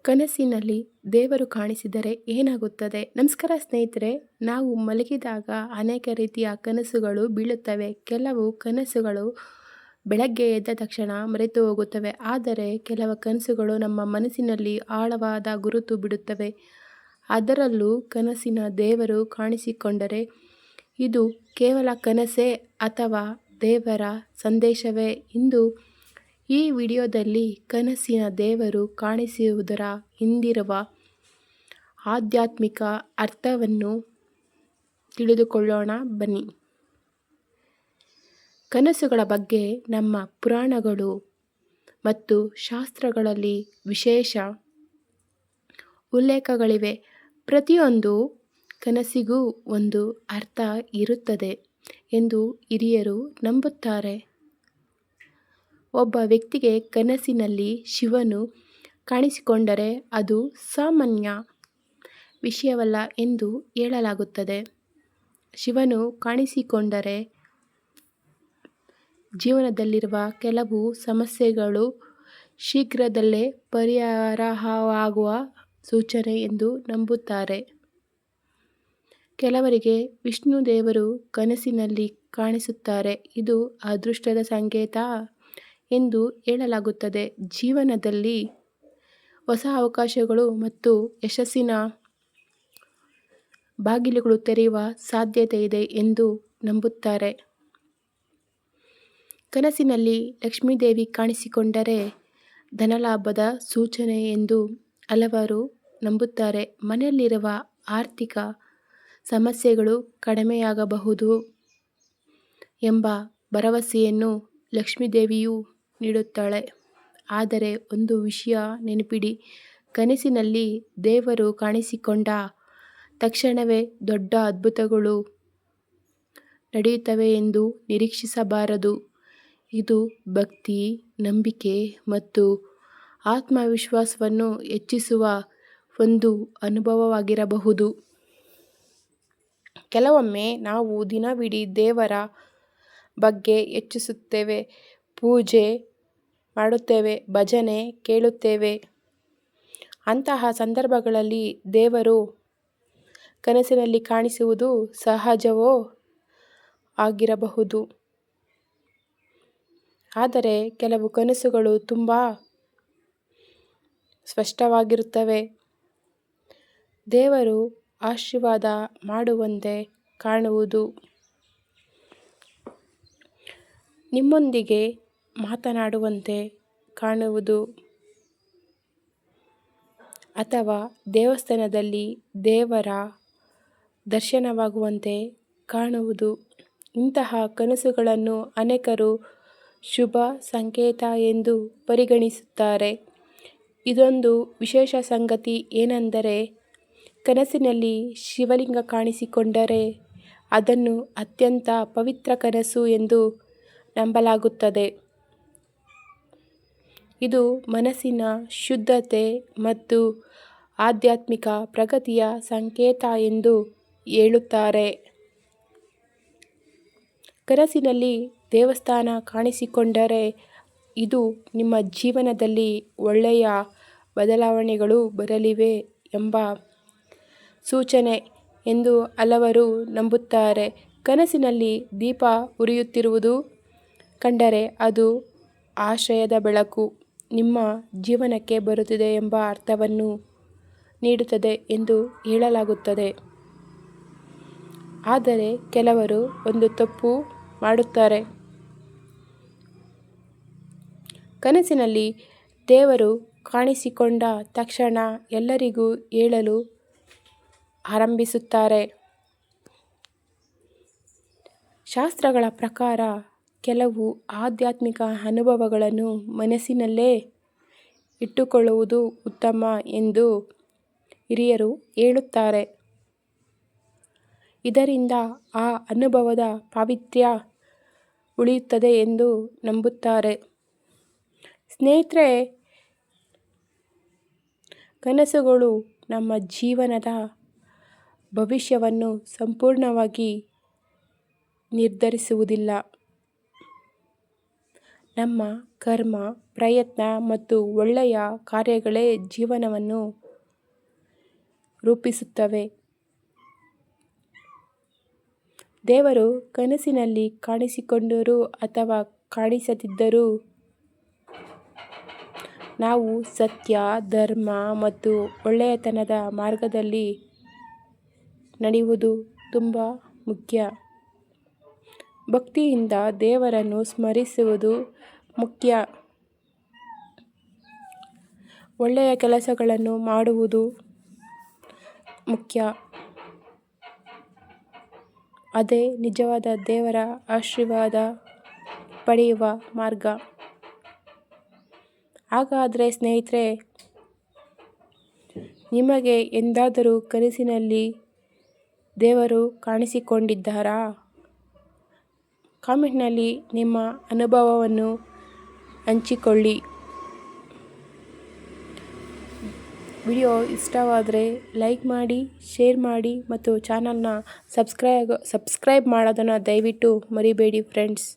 ಕನಸಿನಲ್ಲಿ ದೇವರು ಕಾಣಿಸಿದರೆ ಏನಾಗುತ್ತದೆ? ನಮಸ್ಕಾರ ಸ್ನೇಹಿತರೆ, ನಾವು ಮಲಗಿದಾಗ ಅನೇಕ ರೀತಿಯ ಕನಸುಗಳು ಬೀಳುತ್ತವೆ. ಕೆಲವು ಕನಸುಗಳು ಬೆಳಗ್ಗೆ ಎದ್ದ ತಕ್ಷಣ ಮರೆತು ಹೋಗುತ್ತವೆ. ಆದರೆ ಕೆಲವು ಕನಸುಗಳು ನಮ್ಮ ಮನಸ್ಸಿನಲ್ಲಿ ಆಳವಾದ ಗುರುತು ಬಿಡುತ್ತವೆ. ಅದರಲ್ಲೂ ಕನಸಿನ ದೇವರು ಕಾಣಿಸಿಕೊಂಡರೆ ಇದು ಕೇವಲ ಕನಸೇ ಅಥವಾ ದೇವರ ಸಂದೇಶವೇ? ಇಂದು ಈ ವಿಡಿಯೋದಲ್ಲಿ ಕನಸಿನ ದೇವರು ಕಾಣಿಸುವುದರ ಹಿಂದಿರುವ ಆಧ್ಯಾತ್ಮಿಕ ಅರ್ಥವನ್ನು ತಿಳಿದುಕೊಳ್ಳೋಣ ಬನ್ನಿ. ಕನಸುಗಳ ಬಗ್ಗೆ ನಮ್ಮ ಪುರಾಣಗಳು ಮತ್ತು ಶಾಸ್ತ್ರಗಳಲ್ಲಿ ವಿಶೇಷ ಉಲ್ಲೇಖಗಳಿವೆ. ಪ್ರತಿಯೊಂದು ಕನಸಿಗೂ ಒಂದು ಅರ್ಥ ಇರುತ್ತದೆ ಎಂದು ಹಿರಿಯರು ನಂಬುತ್ತಾರೆ. ಒಬ್ಬ ವ್ಯಕ್ತಿಗೆ ಕನಸಿನಲ್ಲಿ ಶಿವನು ಕಾಣಿಸಿಕೊಂಡರೆ ಅದು ಸಾಮಾನ್ಯ ವಿಷಯವಲ್ಲ ಎಂದು ಹೇಳಲಾಗುತ್ತದೆ. ಶಿವನು ಕಾಣಿಸಿಕೊಂಡರೆ ಜೀವನದಲ್ಲಿರುವ ಕೆಲವು ಸಮಸ್ಯೆಗಳು ಶೀಘ್ರದಲ್ಲೇ ಪರಿಹಾರವಾಗುವ ಸೂಚನೆ ಎಂದು ನಂಬುತ್ತಾರೆ. ಕೆಲವರಿಗೆ ವಿಷ್ಣು ದೇವರು ಕನಸಿನಲ್ಲಿ ಕಾಣಿಸುತ್ತಾರೆ. ಇದು ಅದೃಷ್ಟದ ಸಂಕೇತ ಎಂದು ಹೇಳಲಾಗುತ್ತದೆ. ಜೀವನದಲ್ಲಿ ಹೊಸ ಅವಕಾಶಗಳು ಮತ್ತು ಯಶಸ್ಸಿನ ಬಾಗಿಲುಗಳು ತೆರೆಯುವ ಸಾಧ್ಯತೆ ಇದೆ ಎಂದು ನಂಬುತ್ತಾರೆ. ಕನಸಿನಲ್ಲಿ ಲಕ್ಷ್ಮೀದೇವಿ ಕಾಣಿಸಿಕೊಂಡರೆ ಧನಲಾಭದ ಸೂಚನೆ ಎಂದು ಹಲವರು ನಂಬುತ್ತಾರೆ. ಮನೆಯಲ್ಲಿರುವ ಆರ್ಥಿಕ ಸಮಸ್ಯೆಗಳು ಕಡಿಮೆಯಾಗಬಹುದು ಎಂಬ ಭರವಸೆಯನ್ನು ಲಕ್ಷ್ಮೀದೇವಿಯು ನೀಡುತ್ತಾಳೆ. ಆದರೆ ಒಂದು ವಿಷಯ ನೆನಪಿಡಿ, ಕನಸಿನಲ್ಲಿ ದೇವರು ಕಾಣಿಸಿಕೊಂಡ ತಕ್ಷಣವೇ ದೊಡ್ಡ ಅದ್ಭುತಗಳು ನಡೆಯುತ್ತವೆ ಎಂದು ನಿರೀಕ್ಷಿಸಬಾರದು. ಇದು ಭಕ್ತಿ, ನಂಬಿಕೆ ಮತ್ತು ಆತ್ಮವಿಶ್ವಾಸವನ್ನು ಹೆಚ್ಚಿಸುವ ಒಂದು ಅನುಭವವಾಗಿರಬಹುದು. ಕೆಲವೊಮ್ಮೆ ನಾವು ದಿನವಿಡೀ ದೇವರ ಬಗ್ಗೆ ಯೋಚಿಸುತ್ತೇವೆ, ಪೂಜೆ ಮಾಡುತ್ತೇವೆ, ಭಜನೆ ಕೇಳುತ್ತೇವೆ. ಅಂತಹ ಸಂದರ್ಭಗಳಲ್ಲಿ ದೇವರು ಕನಸಿನಲ್ಲಿ ಕಾಣಿಸುವುದು ಸಹಜವೂ ಆಗಿರಬಹುದು. ಆದರೆ ಕೆಲವು ಕನಸುಗಳು ತುಂಬ ಸ್ಪಷ್ಟವಾಗಿರುತ್ತವೆ. ದೇವರು ಆಶೀರ್ವಾದ ಮಾಡುವಂತೆ ಕಾಣುವುದು, ನಿಮ್ಮೊಂದಿಗೆ ಮಾತನಾಡುವಂತೆ ಕಾಣುವುದು ಅಥವಾ ದೇವಸ್ಥಾನದಲ್ಲಿ ದೇವರ ದರ್ಶನವಾಗುವಂತೆ ಕಾಣುವುದು. ಇಂತಹ ಕನಸುಗಳನ್ನು ಅನೇಕರು ಶುಭ ಸಂಕೇತ ಎಂದು ಪರಿಗಣಿಸುತ್ತಾರೆ. ಇದೊಂದು ವಿಶೇಷ ಸಂಗತಿ ಏನೆಂದರೆ, ಕನಸಿನಲ್ಲಿ ಶಿವಲಿಂಗ ಕಾಣಿಸಿಕೊಂಡರೆ ಅದನ್ನು ಅತ್ಯಂತ ಪವಿತ್ರ ಕನಸು ಎಂದು ನಂಬಲಾಗುತ್ತದೆ. ಇದು ಮನಸ್ಸಿನ ಶುದ್ಧತೆ ಮತ್ತು ಆಧ್ಯಾತ್ಮಿಕ ಪ್ರಗತಿಯ ಸಂಕೇತ ಎಂದು ಹೇಳುತ್ತಾರೆ. ಕನಸಿನಲ್ಲಿ ದೇವಸ್ಥಾನ ಕಾಣಿಸಿಕೊಂಡರೆ ಇದು ನಿಮ್ಮ ಜೀವನದಲ್ಲಿ ಒಳ್ಳೆಯ ಬದಲಾವಣೆಗಳು ಬರಲಿವೆ ಎಂಬ ಸೂಚನೆ ಎಂದು ಹಲವರು ನಂಬುತ್ತಾರೆ. ಕನಸಿನಲ್ಲಿ ದೀಪ ಉರಿಯುತ್ತಿರುವುದು ಕಂಡರೆ ಅದು ಆಶಯದ ಬೆಳಕು ನಿಮ್ಮ ಜೀವನಕ್ಕೆ ಬರುತ್ತಿದೆ ಎಂಬ ಅರ್ಥವನ್ನು ನೀಡುತ್ತದೆ ಎಂದು ಹೇಳಲಾಗುತ್ತದೆ. ಆದರೆ ಕೆಲವರು ಒಂದು ತಪ್ಪು ಮಾಡುತ್ತಾರೆ. ಕನಸಿನಲ್ಲಿ ದೇವರು ಕಾಣಿಸಿಕೊಂಡ ತಕ್ಷಣ ಎಲ್ಲರಿಗೂ ಹೇಳಲು ಆರಂಭಿಸುತ್ತಾರೆ. ಶಾಸ್ತ್ರಗಳ ಪ್ರಕಾರ ಕೆಲವು ಆಧ್ಯಾತ್ಮಿಕ ಅನುಭವಗಳನ್ನು ಮನಸ್ಸಿನಲ್ಲೇ ಇಟ್ಟುಕೊಳ್ಳುವುದು ಉತ್ತಮ ಎಂದು ಹಿರಿಯರು ಹೇಳುತ್ತಾರೆ. ಇದರಿಂದ ಆ ಅನುಭವದ ಪಾವಿತ್ರ್ಯ ಉಳಿಯುತ್ತದೆ ಎಂದು ನಂಬುತ್ತಾರೆ. ಸ್ನೇಹಿತರೆ, ಕನಸುಗಳು ನಮ್ಮ ಜೀವನದ ಭವಿಷ್ಯವನ್ನು ಸಂಪೂರ್ಣವಾಗಿ ನಿರ್ಧರಿಸುವುದಿಲ್ಲ. ನಮ್ಮ ಕರ್ಮ, ಪ್ರಯತ್ನ ಮತ್ತು ಒಳ್ಳೆಯ ಕಾರ್ಯಗಳೇ ಜೀವನವನ್ನು ರೂಪಿಸುತ್ತವೆ. ದೇವರು ಕನಸಿನಲ್ಲಿ ಕಾಣಿಸಿಕೊಂಡರೂ ಅಥವಾ ಕಾಣಿಸದಿದ್ದರೂ ನಾವು ಸತ್ಯ, ಧರ್ಮ ಮತ್ತು ಒಳ್ಳೆಯತನದ ಮಾರ್ಗದಲ್ಲಿ ನಡೆಯುವುದು ತುಂಬ ಮುಖ್ಯ. ಭಕ್ತಿಯಿಂದ ದೇವರನ್ನು ಸ್ಮರಿಸುವುದು ಮುಖ್ಯ. ಒಳ್ಳೆಯ ಕೆಲಸಗಳನ್ನು ಮಾಡುವುದು ಮುಖ್ಯ. ಅದೇ ನಿಜವಾದ ದೇವರ ಆಶೀರ್ವಾದ ಪಡೆಯುವ ಮಾರ್ಗ. ಹಾಗಾದರೆ ಸ್ನೇಹಿತರೆ, ನಿಮಗೆ ಎಂದಾದರೂ ಕನಸಿನಲ್ಲಿ ದೇವರು ಕಾಣಿಸಿಕೊಂಡಿದ್ದಾರಾ? ಕಾಮೆಂಟ್ನಲ್ಲಿ ನಿಮ್ಮ ಅನುಭವವನ್ನು ಹಂಚಿಕೊಳ್ಳಿ. ವಿಡಿಯೋ ಇಷ್ಟವಾದರೆ ಲೈಕ್ ಮಾಡಿ, ಶೇರ್ ಮಾಡಿ ಮತ್ತು ಚಾನಲ್ನ ಸಬ್ಸ್ಕ್ರೈಬ್ ಮಾಡೋದನ್ನು ದಯವಿಟ್ಟು ಮರಿಬೇಡಿ ಫ್ರೆಂಡ್ಸ್.